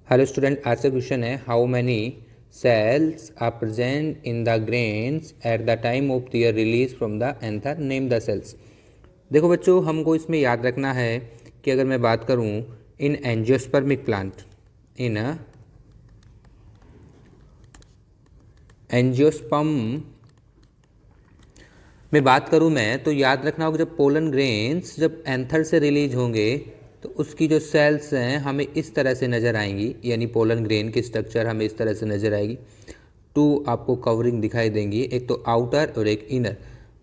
Hello student, आज का question है how many cells are present in the grains at the time of their release from the anther, name the cells. देखो बच्चों, हमको इसमें याद रखना है कि अगर मैं बात करूं इन एंजियोस्पर्मिक प्लांट, इन एंजियोस्पर्म में बात करूं मैं, तो याद रखना होगा जब पोलन ग्रेन्स जब एंथर से रिलीज होंगे तो उसकी जो सेल्स हैं हमें इस तरह से नज़र आएंगी, यानी पोलन ग्रेन की स्ट्रक्चर हमें इस तरह से नज़र आएगी। टू आपको कवरिंग दिखाई देंगी, एक तो आउटर और एक इनर।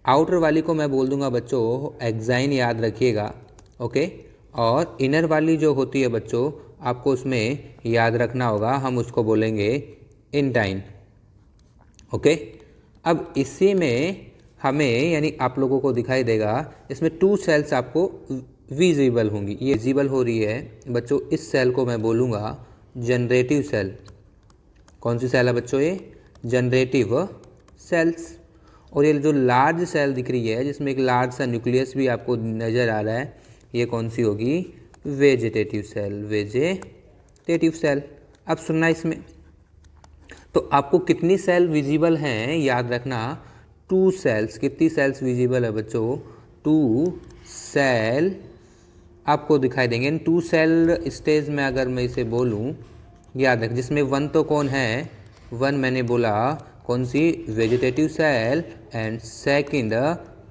आउटर वाली को मैं बोल दूंगा बच्चों एक्साइन, याद रखिएगा, ओके। और इनर वाली जो होती है बच्चों, आपको उसमें याद रखना होगा, हम उसको बोलेंगे इंटाइन, ओके। अब इसी में हमें यानी आप लोगों को दिखाई देगा, इसमें टू सेल्स आपको विजिबल होंगी। ये विजिबल हो रही है बच्चों, इस सेल को मैं बोलूँगा जनरेटिव सेल। कौन सी सेल है बच्चों? ये जनरेटिव सेल्स। और ये जो लार्ज सेल दिख रही है जिसमें एक लार्ज सा न्यूक्लियस भी आपको नज़र आ रहा है, ये कौन सी होगी? Vegetative cell, vegetative cell. अब सुनना इसमें, तो आपको कितनी सेल विजिबल हैं याद रखना, टू सेल्स। कितनी सेल्स विजिबल है बच्चों? टू सेल आपको दिखाई देंगे। इन टू सेल स्टेज में अगर मैं इसे बोलूं, याद रख, जिसमें वन तो कौन है? वन मैंने बोला कौन सी? Vegetative cell, and second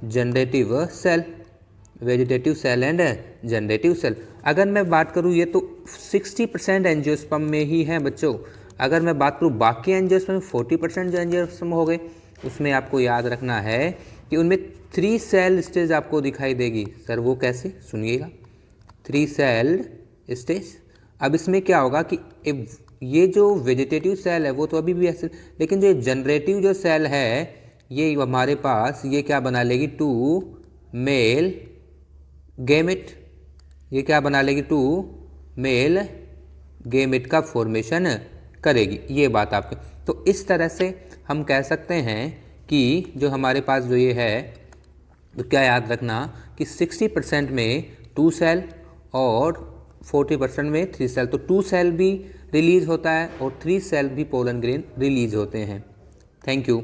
generative cell. Vegetative cell and generative cell. अगर मैं बात करूं, ये तो 60% एंजियोस्पर्म में ही है बच्चों। अगर मैं बात करूं बाकी एंजियोस्पर्म, 40% जो एंजियोस्पर्म हो गए, उसमें आपको याद रखना है कि उनमें 3 सेल स्टेज आपको दिखाई देगी। सर वो कैसे? सुनिएगा। 3 सेल स्टेज। अब इसमें क्या होगा कि ये जो वेजिटेटिव सेल है वो तो अभी भी ऐसे, लेकिन जो जनरेटिव जो सेल है ये हमारे पास ये क्या बना लेगी? 2 मेल गैमेट। ये क्या बना लेगी? 2 मेल गैमेट का फॉर्मेशन करेगी। ये बात आपके, तो इस तरह से हम कह सकते हैं कि जो हमारे पास जो ये है, तो क्या याद रखना कि 60% में 2 सेल और 40% में 3 सेल। तो 2 सेल भी रिलीज होता है और 3 सेल भी पोलन ग्रेन रिलीज होते हैं। Thank you.